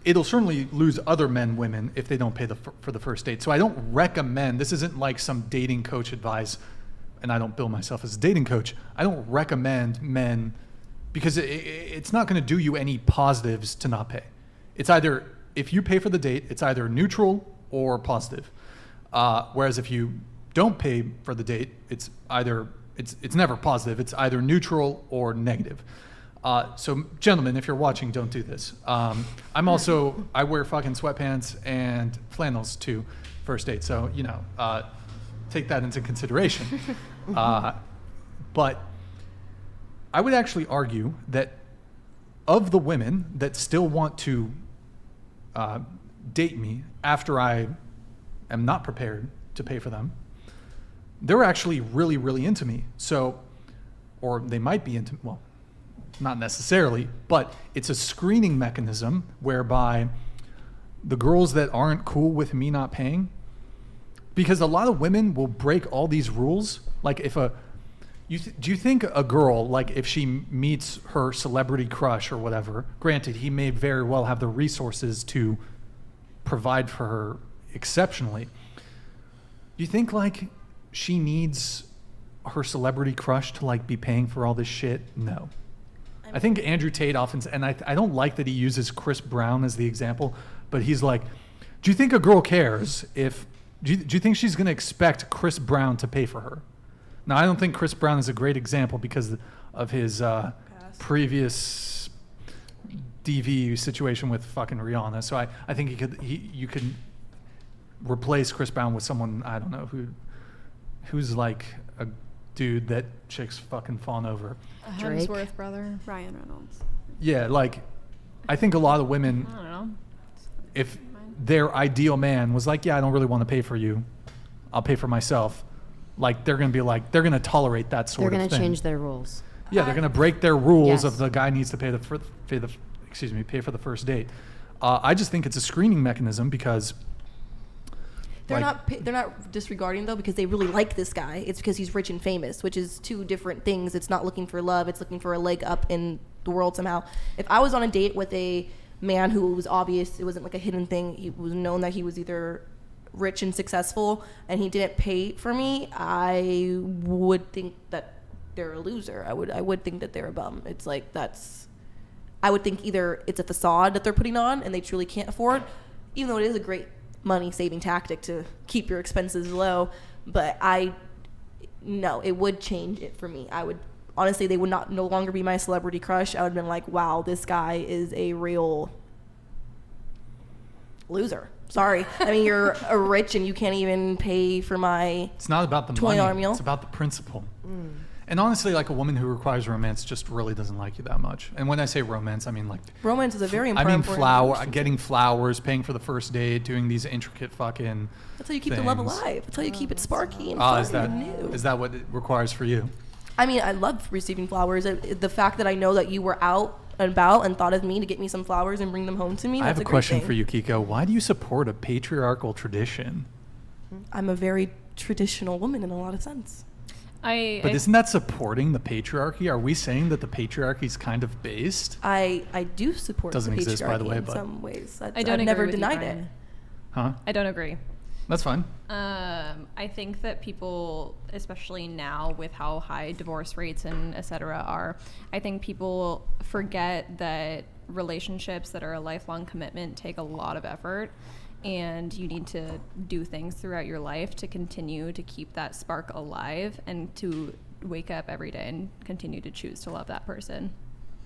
it'll certainly lose other men, women, if they don't pay for the first date. So I don't recommend, this isn't like some dating coach advice, and I don't bill myself as a dating coach. I don't recommend men, because it's not going to do you any positives to not pay. It's either, if you pay for the date, it's either neutral or positive. Whereas if you don't pay for the date, it's never positive. It's either neutral or negative. So gentlemen, if you're watching, don't do this. I wear fucking sweatpants and flannels to first date. So, take that into consideration. But I would actually argue that of the women that still want to date me after I am not prepared to pay for them, they're actually really, really into me. So, or they might be into, well, not necessarily, but it's a screening mechanism whereby the girls that aren't cool with me not paying, because a lot of women will break all these rules. Like do you think a girl, like if she meets her celebrity crush or whatever, granted he may very well have the resources to provide for her exceptionally, do you think like she needs her celebrity crush to like be paying for all this shit? No. I think Andrew Tate often, and I don't like that he uses Chris Brown as the example, but he's like, do you think a girl cares if, do you think she's going to expect Chris Brown to pay for her? Now, I don't think Chris Brown is a great example because of his previous DV situation with fucking Rihanna. So I think you could replace Chris Brown with someone, I don't know, who's like a dude that chicks fucking fawn over. A Hemsworth brother, Ryan Reynolds. Yeah, like I think a lot of women, I don't know, if their ideal man was like, yeah, I don't really want to pay for you, I'll pay for myself, like they're gonna be like, they're gonna tolerate that sort of thing. They're gonna change their rules. Yeah, they're gonna break their rules Yes. of the guy needs to pay for the first date. I just think it's a screening mechanism because they're not disregarding though, because they really like this guy. It's because he's rich and famous, which is two different things. It's not looking for love. It's looking for a leg up in the world somehow. If I was on a date with a man who was obvious, it wasn't like a hidden thing, he was known that he was either rich and successful and he didn't pay for me, I would think that they're a loser. I would think that they're a bum. It's like I would think either it's a facade that they're putting on and they truly can't afford, even though it is a great money saving tactic to keep your expenses low, but no, it would change it for me. I would honestly, they would no longer be my celebrity crush. I would have been like, wow, this guy is a real loser. Sorry. I mean, you're rich and you can't even pay for my it's not about the $20 money meal. It's about the principle. And honestly, like a woman who requires romance just really doesn't like you that much. And when I say romance, I mean like romance is a very important. Getting flowers, paying for the first date, doing these intricate fucking. That's how you keep things. the love alive. That's how you keep it sparky and fun and new. Is that what it requires for you? I mean, I love receiving flowers. The fact that I know that you were out and about and thought of me to get me some flowers and bring them home to me. I have that's a question thing. for you, Kiko. Why do you support a patriarchal tradition? I'm a very traditional woman in a lot of sense. But isn't that supporting the patriarchy? Are we saying that the patriarchy is kind of based? I do support Doesn't the patriarchy exist, by the way, in but some ways. I've never denied it. Huh? I don't agree. That's fine. I think that people, especially now with how high divorce rates and et cetera are, I think people forget that relationships that are a lifelong commitment take a lot of effort, and you need to do things throughout your life to continue to keep that spark alive and to wake up every day and continue to choose to love that person.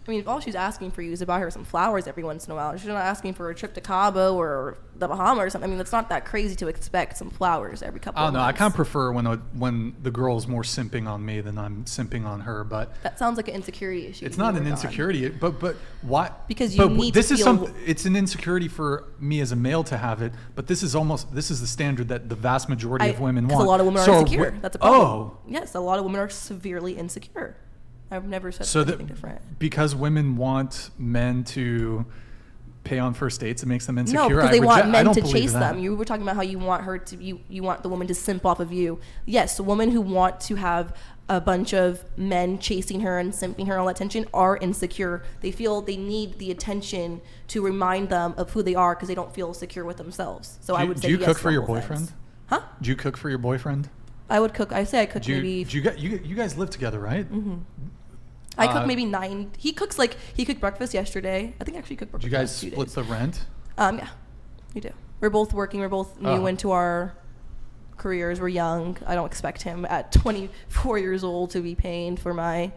I mean, if all she's asking for you is to buy her some flowers every once in a while, she's not asking for a trip to Cabo or the Bahamas or something. I mean, it's not that crazy to expect some flowers every couple of months. I kind of prefer when the girl's more simping on me than I'm simping on her, but that sounds like an insecurity issue. It's not an insecurity, but why? Because you need this to is feel... it's an insecurity for me as a male to have it, but this is the standard that the vast majority of women want. Because a lot of women are insecure. That's a problem. Oh. Yes, a lot of women are severely insecure. I've never said anything different. Because women want men to pay on first dates, it makes them insecure. No, because they want men to chase them. You were talking about how you want her to, you want the woman to simp off of you. Yes, a woman who want to have a bunch of men chasing her and simping her all attention are insecure. They feel they need the attention to remind them of who they are because they don't feel secure with themselves. So I would say do you yes cook to for your both boyfriend? ends. Huh? Do you cook for your boyfriend? I would cook. I say I cook Do you, maybe. do you guys live together, right? Mm-hmm. I cook maybe 9. He cooks he cooked breakfast yesterday. I think actually he cooked Do breakfast. you guys last 2 split days. the rent? Yeah, we do. We're both working. We're both new into our careers. We're young. I don't expect him at 24 years old to be paying for my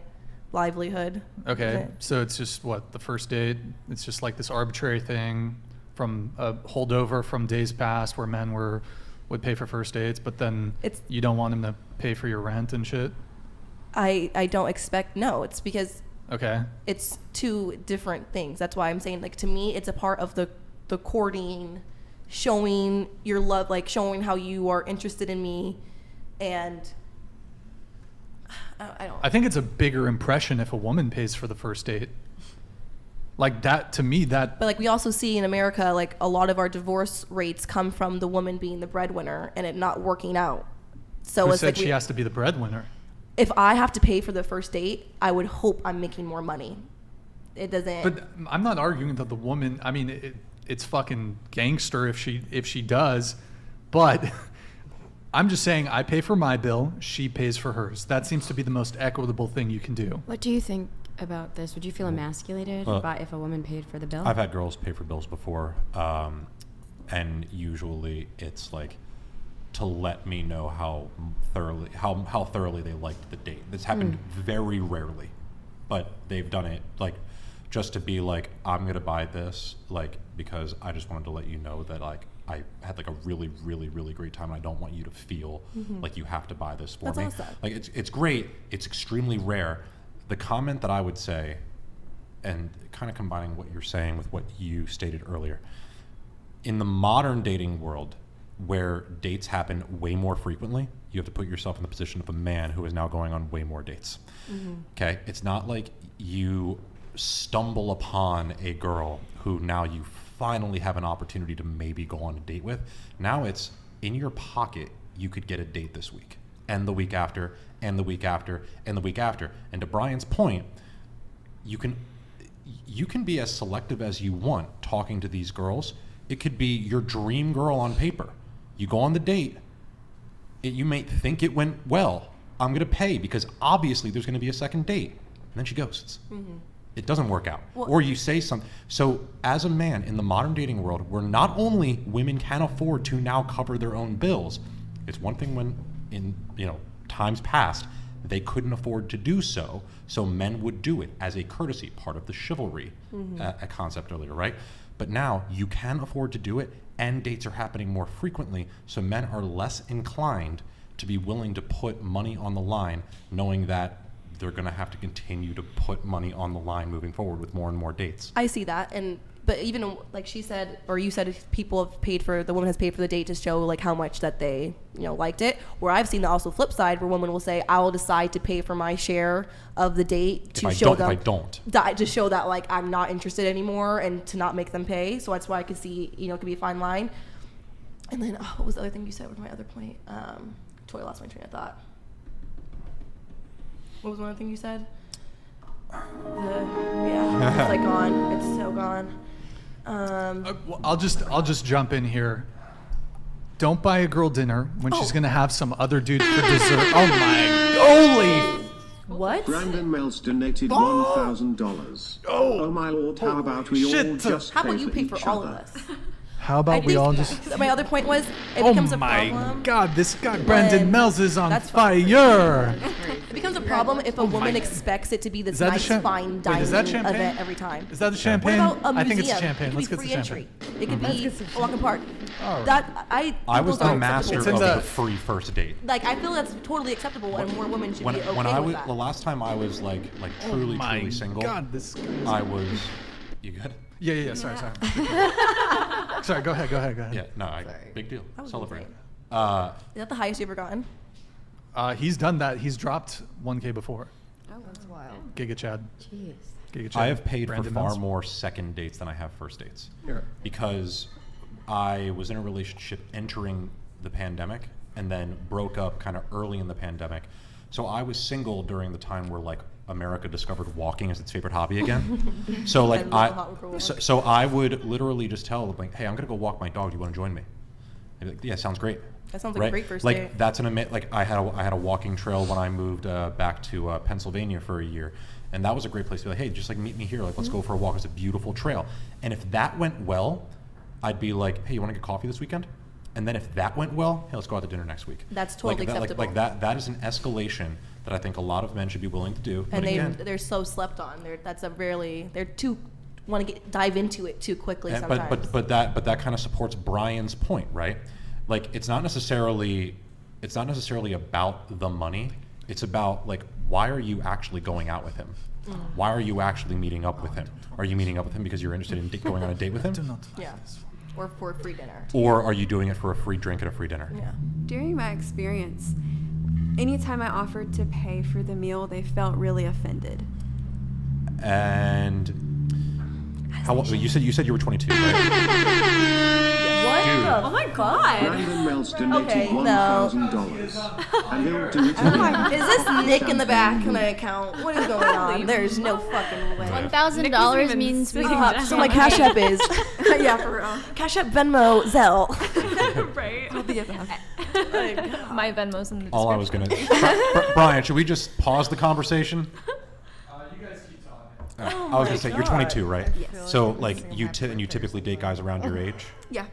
livelihood. Okay, so it's just what, the first date? It's just like this arbitrary thing from a holdover from days past where men would pay for first dates, but then you don't want him to pay for your rent and shit? I don't expect, no, it's because Okay. it's 2 different things. That's why I'm saying, like, to me, it's a part of the courting, showing your love, like showing how you are interested in me, and I don't. I think it's a bigger impression if a woman pays for the first date. Like that, to me, that. But like we also see in America, like a lot of our divorce rates come from the woman being the breadwinner and it not working out. So Who it's said like she has to be the breadwinner? if I have to pay for the first date, I would hope I'm making more money. It doesn't. But I'm not arguing that the woman. I mean, it's fucking gangster if she does, but I'm just saying I pay for my bill, she pays for hers. That seems to be the most equitable thing you can do. What do you think about this? Would you feel emasculated by if a woman paid for the bill? I've had girls pay for bills before, and usually it's like to let me know how thoroughly they liked the date. This happened very rarely, but they've done it like just to be like, I'm gonna buy this, like, because I just wanted to let you know that like I had like a really, really, really great time. And I don't want you to feel like you have to buy this for That's me. awesome. Like it's great. It's extremely rare. The comment that I would say, and kind of combining what you're saying with what you stated earlier, in the modern dating world, where dates happen way more frequently, you have to put yourself in the position of a man who is now going on way more dates. Okay? It's not like you stumble upon a girl who now you finally have an opportunity to maybe go on a date with. Now it's in your pocket, you could get a date this week, and the week after, and the week after, and the week after. And to Brian's point, you can be as selective as you want talking to these girls. It could be your dream girl on paper. You go on the date, you may think it went well. I'm going to pay because obviously there's going to be a second date. And then she ghosts. It doesn't work out. Well, or you say something. So as a man in the modern dating world, where not only women can afford to now cover their own bills, it's one thing when in times past they couldn't afford to do so, so men would do it as a courtesy, part of the chivalry a concept earlier, right? But now you can afford to do it, and dates are happening more frequently, so men are less inclined to be willing to put money on the line, knowing that they're going to have to continue to put money on the line moving forward with more and more dates. I see that, but even like she said, or you said, people have paid for, the woman has paid for the date to show like how much that they liked it. Where I've seen the also flip side, where women will say, I will decide to pay for my share of the date to show them. If I don't, to show that like I'm not interested anymore, and to not make them pay. So that's why I could see it could be a fine line. And then what was the other thing you said? What was my other point? Totally lost my train of thought. What was one other thing you said? It's like gone. It's so gone. Well, I'll just jump in here. Don't buy a girl dinner when she's gonna have some other dude for dessert. Oh my! Holy! What? Brandon Mel's donated $1,000. Oh my lord! How about we all just How pay about you for pay for each all other? of us? How about we all just? My other point was, it Oh becomes a my problem. God! This guy Brandon Mel's is on That's fire. It becomes a problem if a woman expects it to be this Is that the nice, champ- fine Wait, dining is that champagne? event every time. Is that the What champagne? about a museum? I think it's the champagne. It could Let's be get the free champagne. entry. It could be a walk in park. All right. That I was those the are master It's of in the the- free first date. Like I feel that's totally acceptable, and more women should When be okay I with was that. the last time I was like truly My truly single, God, this. I was. You good? Yeah. Sorry. Sorry. Go ahead. Yeah. No. Big deal. That was Celebrate. insane. Is that the highest you've ever gotten? He's done that. He's dropped 1K before. Oh, that's wild. Giga Chad. Jeez. Giga Chad. I have paid Brandon for far Mills. more second dates than I have first dates. Here. Because I was in a relationship entering the pandemic and then broke up kind of early in the pandemic. So I was single during the time where like America discovered walking as its favorite hobby again. So like so I would literally just tell them like, hey, I'm gonna go walk my dog. Do you want to join me? They'd be like, yeah, sounds great. That sounds like a great first like date. that's like I had a walking trail when I moved back to Pennsylvania for a year, and that was a great place to be like, hey, just like meet me here, like let's go for a walk. It's a beautiful trail. And if that went well, I'd be like, hey, you want to get coffee this weekend? And then if that went well, hey, let's go out to dinner next week. That's totally acceptable. That is an escalation that I think a lot of men should be willing to do. And but they're so slept on. They're too want to dive into it too quickly sometimes. But that kind of supports Brian's point, right? Like it's not necessarily about the money. It's about like, why are you actually going out with him? Why are you actually meeting up with him? Are you meeting up with him because you're interested in going on a date with him? Yeah. Or for a free dinner. Or are you doing it for a free drink and a free dinner? Yeah. During my experience, anytime I offered to pay for the meal, they felt really offended. And you said you were 22, right? What? Dude. Oh my god! Brandon Wells donated Okay, $1,000. And he'll do it again. Is this Nick in the back on my account? What is going on? There's no fucking way. $1,000 means we can So my Cash App is Yeah, for real. Cash App, Venmo, Zelle. Right? My Venmo's in the description. All I was gonna. Brian, should we just pause the conversation? You guys keep talking. I was gonna say you're 22, right? Yes. So like you typically date guys around your age. Yeah.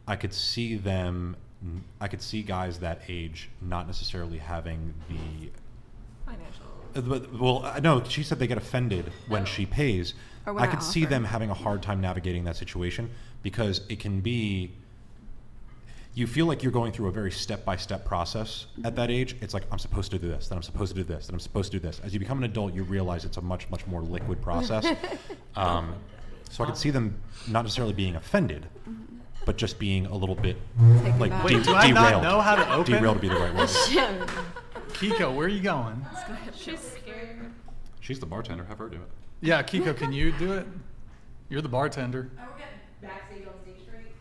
I could see guys that age not necessarily having the Financial. well, no, she said they get offended when she pays. Or when I I could see offer. them having a hard time navigating that situation because it can be. You feel like you're going through a very step-by-step process at that age. It's like, I'm supposed to do this, then I'm supposed to do this, then I'm supposed to do this. As you become an adult, you realize it's a much, much more liquid process. So I could see them not necessarily being offended, but just being a little bit like back. Wait, do derailed. I not know how to open? Derailed would be the right word. Kiko, where are you going? She's scared. She's the bartender. Have her do it. Yeah, Kiko, can you do it? You're the bartender. Backstage on stage straight.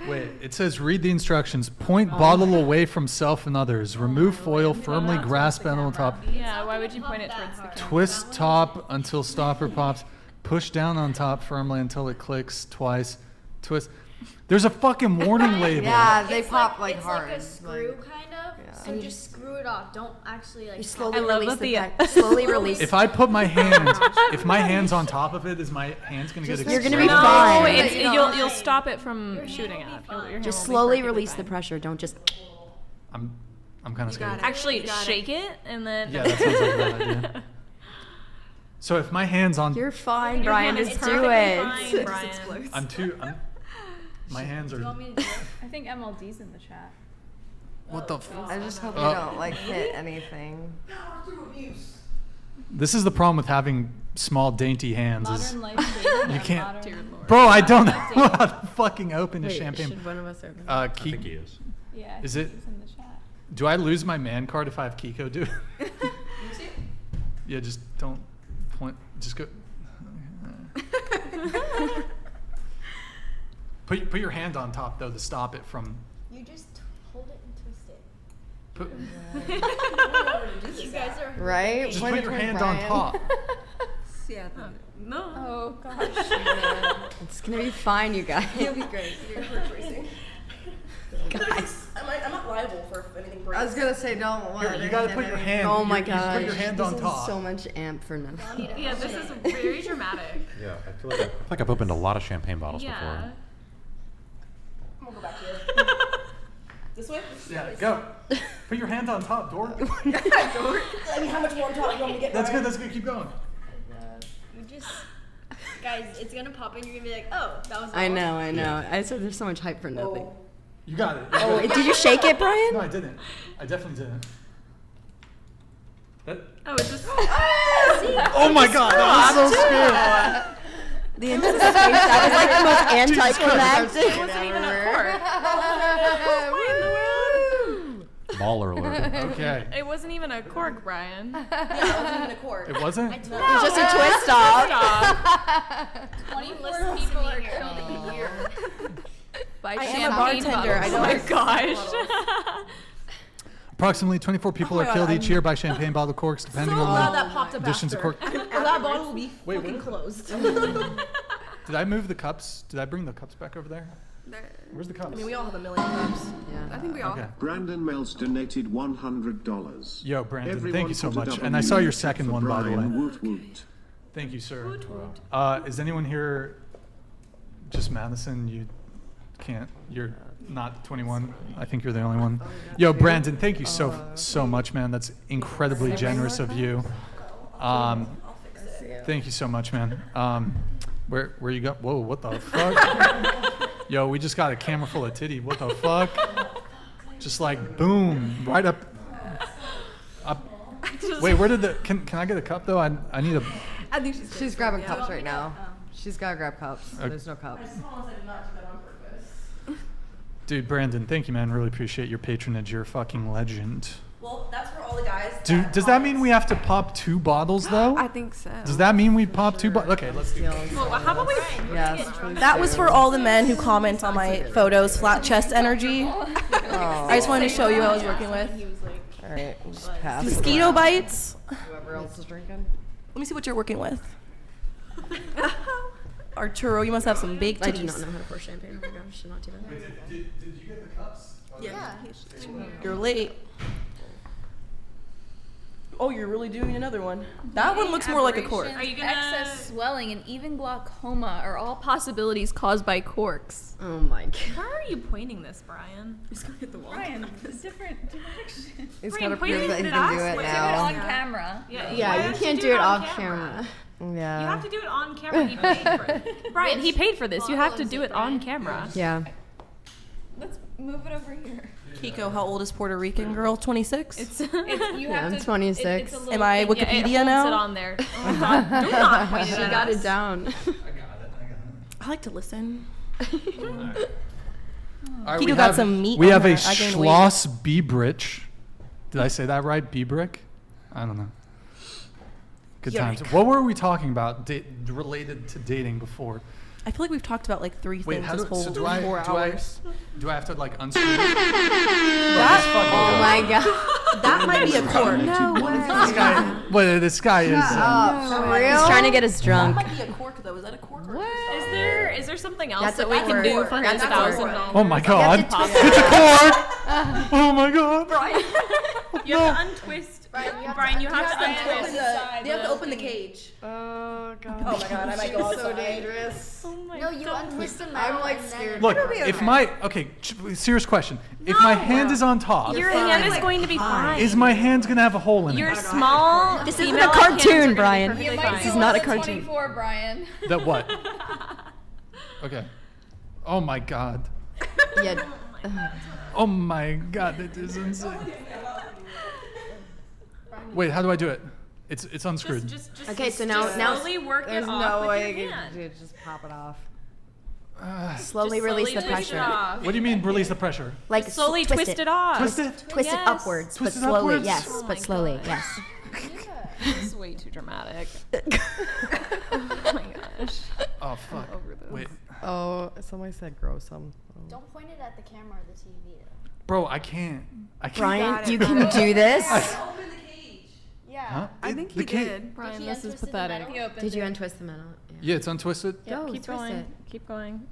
Wait, it says read the instructions. Point bottle away from self and others. Remove foil, firmly grasp handle top. Yeah, why would you point it towards the camera? Twist top until stopper pops. Push down on top firmly until it clicks twice. Twist. There's a fucking warning label. Yeah, they It's pop like it's hard. like a screw kind of. So just screw it off. Don't actually like. You slowly I love release that the the- slowly release. If I put my hands, if my hands on top of it, is my hands gonna get You're exposed? gonna be No, fine. it's, You don't you'll like- stop it from shooting up. Your hand Just will be slowly perfectly release fine. the pressure. Don't just. I'm kind of scared. Actually, You got it. shake it and then. Yeah, that sounds like a bad idea. So if my hands on, You're fine, Your Brian. hand Just is do perfectly it. fine, Brian. my hands Do you want are. me to do it? I think MLD's in the chat. What the? F- I just hope you Oh. don't like hit anything. This is the problem with having small, dainty hands. Is Modern life dating. you can't. Modern, Bro, I don't know how to fucking open a champagne. Should one of us open? I think he Kiko, is. yeah. Is it- He's in the chat. do I lose my man card if I have Kiko do it? Yeah, just don't point. Just go. Put your hand on top though to stop it from. You just hold it and twist it. Put, You guys are Right? just Point put it your toward hand on Brian. top. No. Oh gosh. It's gonna be fine, you guys. It'll be great. You're racing. Guys. I'm not liable for anything breaks. I was gonna say don't Here, let you it gotta hit put your anything. hand. Oh my you gosh. Put your hand this on is top. so much amp for nothing. Yeah, this is very dramatic. Yeah, I feel like I've opened a lot of champagne bottles Yeah. before. I'm gonna go back here. This way? Yeah, go. Put your hand on top, door. I mean, how much more on top you want me to get? That's Brian? good. That's good. Keep going. You just, guys, it's gonna pop and you're gonna be like, oh, that was. I all. know, I know. I said there's so much hype for nothing. Oh. You got it. Oh, did you shake it, Brian? No, I didn't. I definitely didn't. That. Oh, it's just. Oh my god, that was so scary. The anticipation. That was like the most anticlimactic. It wasn't even a cork. Baller alert. Okay. It wasn't even a cork, Brian. Yeah, I wasn't even a cork. It wasn't? It was just a twist off. Stop. 24 people are coming here. By I am a champagne bartender. bottles. I Oh know my gosh. Approximately 24 people Oh are my killed God, each year by champagne bottle corks, depending So glad on that popped the up additions of after. cork. That bottle will be Wait, fucking what? closed. Did I move the cups? Did I bring the cups back over there? There- Where's the cups? I mean, we all have a million cups. I think we all. Okay. Brandon Mel's donated $100. Yo, Brandon, Everyone thank you so put a much. W And I saw your except second for one, by the way. Brian. Woot woot. Thank you, sir. Is anyone here? Just Madison? You can't. You're not 21. I think you're the only one. Yo, Brandon, thank you so much, man. That's incredibly generous of you. Thank you so much, man. Where you go? Whoa, what the fuck? Yo, we just got a camera full of titty. What the fuck? Just like boom, right up. Wait, where did the? Can I get a cup though? I need a. I think she's grabbing cups right now. She's gotta grab cups. There's no cups. Dude, Brandon, thank you, man. Really appreciate your patronage. You're a fucking legend. Well, that's for all the guys. Dude, does that mean we have to pop 2 bottles though? I think so. Does that mean we pop 2 bottles? Okay, let's do it. Well, how about we? Yes. That was for all the men who comment on my photos, flat chest energy. I just wanted to show you who I was working with. All right, we'll just pass. Mosquito bites. Whoever else is drinking. Let me see what you're working with. Arturo, you must have some big I do not titties. know how to pour champagne. Oh my gosh, should not do that. Did you get the cups? Yeah. You're late. Oh, you're really doing another one. That one looks more like a cork. Are you gonna? Excess swelling and even glaucoma are all possibilities caused by corks. Oh my god. Why are you pointing this, Brian? Brian, different direction. He's Brian, gotta point prove it that he at can do us. it Wait, Do it now. on camera. Yeah, Yeah, why you don't can't do do it on off camera. You have to Yeah. do it on camera. He paid for it. Brian, he paid for this. You have to do it on camera. Yeah. Let's move it over here. Kiko, how old is Puerto Rican girl? 26? It's You Yeah, have I'm to, 26. It's a little Am I thing. yeah, it Wikipedia holds now? it on there. Oh my God, do not point it She at got us. it down. I like to listen. All right, Kiko we got have- some meat We on have a her. I gained weight. Schloss Biebrich. Did I say that right? Biebrich? I don't know. Good times. What were we talking about related to dating before? I feel like we've talked about like 3 Wait, things how this do, whole so 4 hours. do I have to like unscrew it? Oh my god. That might be a cork. This guy, well, this guy is. For real? He's trying to get us That drunk. might be a cork though. Is that a cork? Or Is there something else That's that a we can cork. do for his That's a cork. $1,000? Oh my god! It's a cork! Oh my god! You have to untwist. Brian, you have to untwist. They have to open the cage. Oh god. Oh my god, I might go So outside. dangerous. No, you untwist the metal. I'm like and then- scared. Look, It'll be if okay. my serious question, if my hand is on top, Your hand is going to be fine. is my hand gonna have a hole in Your it? small. This isn't female a hands are cartoon, gonna be Brian. perfectly You fine. might This is do not a one cartoon. 24, Brian. That what? Okay. Oh my god. Yeah. Oh my god, that is insane. Wait, how do I do it? It's unscrewed. Just Okay, so now slowly work There's it off no with way your you hand. can just pop it off. Slowly Just release the slowly twist it pressure. off. What do you mean release the pressure? Like Slowly twist it off. Twist it? Twist it Yes. upwards, Twist but it slowly. upwards? Yes, Oh my but slowly. gosh. Yes. This is way too dramatic. Oh my gosh. Oh fuck. Wait. Oh, somebody said grow some. Oh. Don't point it at the camera or the TV. Bro, I can't. I can't. Brian, you can do this. Open the cage. Yeah. Huh? I think The he ca- did. Brian, he this is untwisted the pathetic. metal? Did you untwist the metal? Yeah, it's untwisted. Go, Keep twist going. it. Keep going.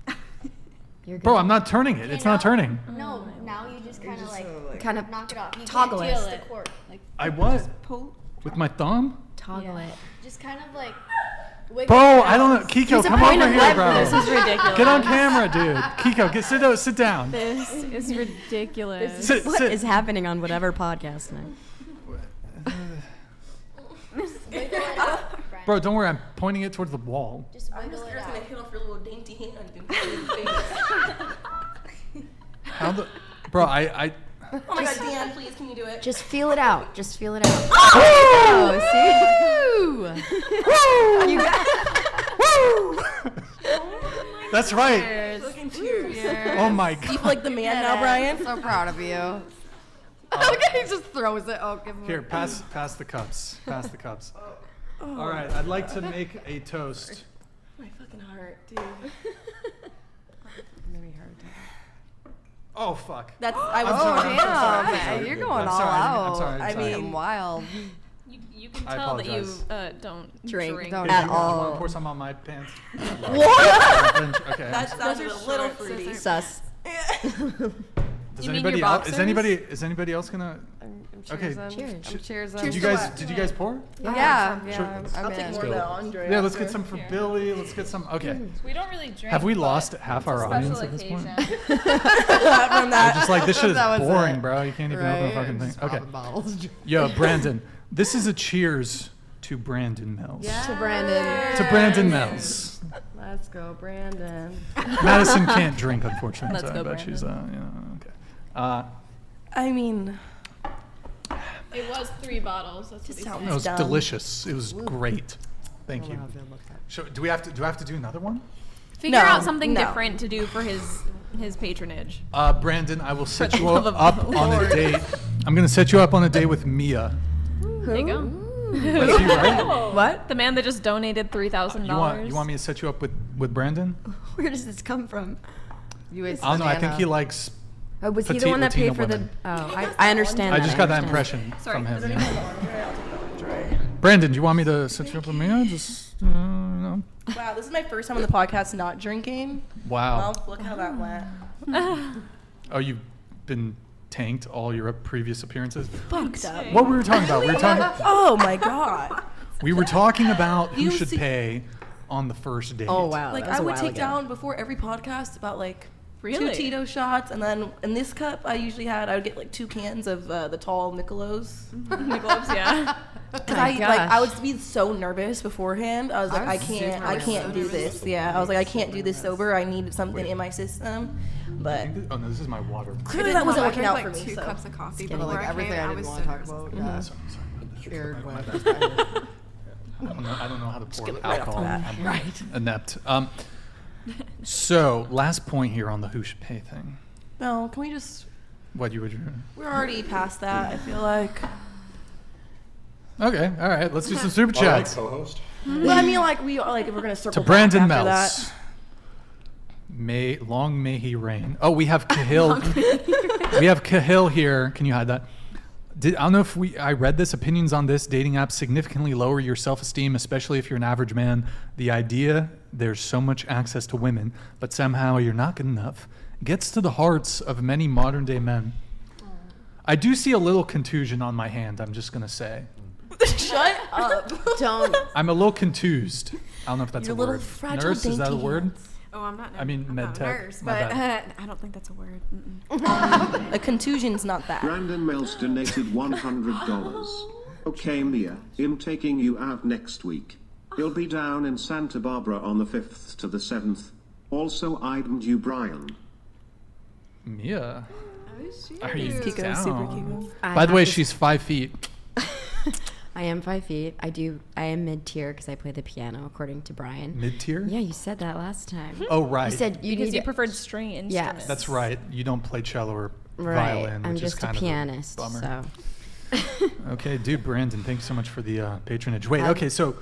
You're good. Bro, I'm not turning it. It's not turning. No, now you just kind of like kind of knock it off. You toggle can't it. twist the cork. Like I was Pull. with my thumb. toggle it. just kind of like. wiggle Bro, it I don't out. know. Kiko, There's a come point over of here, bro. This is ridiculous. Get on camera, dude. Kiko, sit down. This is ridiculous. Sit, What sit. is happening on whatever podcast tonight? Wiggle it out, Brian. Bro, don't worry. I'm pointing it towards the wall. Just I'm wiggle just it scared it's gonna out. hit off your little dainty hand and hit you in the face. How the? Bro, I. Oh my god, Dan, please, can you do it? Just feel it out. Just feel it out. Oh, see? You got That's right. Fucking cheers. Oh my You god. feel like the man now, Brian? So proud of you. Okay, he just throws it. Oh, give him Here, pass the cups. Pass the cups. All right, I'd like to make a toast. My fucking heart, dude. Maybe hard. Oh, Oh fuck. That's I was. I'm sorry, I'm so sorry, I'm so damn, sorry. you're going I'm all sorry, out. I'm sorry. I I'm sorry. mean, Wild. You can I tell that you apologize. don't Drink. Don't Hey, at do you want all. to pour some on my pants? What? Okay. That sounded a little fruity. Sus. Does You mean anybody your else? Is boxers? anybody else gonna? I'm Okay. cheersing. Cheers. I'm cheersing. Did you guys? Did you guys pour? Yeah. Sure. I'm I'll in. take more go. of that Andre. Yeah, let's get after. some for Billy. Let's get some. Okay. We don't really drink. Have we but lost half our it's a audience special at this point? occasion. From They're that. just like, this shit is That was boring, it. bro. You can't even open a fucking thing. Just Okay. popping bottles. Yo, Brandon, this is a cheers to Brandon Mills. To Brandon. To Brandon Mills. Let's go, Brandon. Madison can't drink, unfortunately. Let's so go, I bet she's, okay. I mean, It was 3 bottles. That's what just he said. sounds It was dumb. delicious. It was great. Thank I you. don't know how good it looks. Do I have to do another one? Figure No, out something no. different to do for his patronage. Brandon, I will set the you love up of the on a Lord. date. I'm going to set you up on a date with Mia. There you go. Is he right? What? The man that just donated $3,000. You want me to set you up with Brandon? Where does this come from? You ate I don't know. I think banana. he likes. Oh, was he the Petite one that paid Latina for the? women. Oh, I understand. I that, just got that understand. impression Sorry, from him. is there yeah. Brandon, do you want me to set you up with Mia? Just, you know. Wow, this is my first time on the podcast not drinking. Wow. Well, look how that went. Oh, you've been tanked all your previous appearances? Fucked up. What were we talking about? Oh my god. We were talking about who You should see- pay on the first date. Oh wow. Like that was I a would while take ago. down before every podcast about like Really? 2 Tito shots, and then in this cup I would get like 2 cans of the tall Michelos. Gloves, yeah. Because my I gosh. would be so nervous beforehand. I was like, I can't do this. Yeah, I was like, I can't do this sober. I need something in my system. But Oh no, this is my water. clearly that wasn't working I out had for like me. 2 So. cups of coffee But before like I everything came. I I didn't was want so to talk nervous. about. Yeah. Sorry. Aired My when bad. I don't know how to pour get right off alcohol. that. I'm inept. So last point here on the who should pay thing. No, can we just? What you would? We're already past that. I feel like. Okay, all right. Let's do some super All right, chats. co-host. But I mean, like we're gonna circle To back Brandon after Mells. that. Long may he reign. Oh, we have Cahill. We have Cahill here. Can you hide that? I don't know if I read this. Opinions on this: dating apps significantly lower your self-esteem, especially if you're an average man. The idea there's so much access to women, but somehow you're not good enough, gets to the hearts of many modern-day men. I do see a little contusion on my hand. I'm just gonna say. Shut up. Don't. I'm a little contused. I don't know if that's Your a little word. fragile, Nurse, is that a dainty word? hands. Oh, I'm not. I mean, I'm not a medtech. nurse, My but bad. I don't think that's a word. Mm-mm. A contusion's not that. Brandon Mills donated $100. Okay, Mia, I'm taking you out next week. You'll be down in Santa Barbara on the 5th to the 7th. Also, I'd you, Brian. Mia. Are you Kiko, down? super Kiko. By the way, she's 5 feet. I am 5 feet. I am mid-tier because I play the piano, according to Brian. Mid-tier? Yeah, you said that last time. Oh, right. You said you Because need you preferred string instruments. That's right. You don't play cello or right. violin, I'm which is just a kind pianist, of a bummer. so. Okay, dude, Brandon, thanks so much for the patronage. Wait, okay, so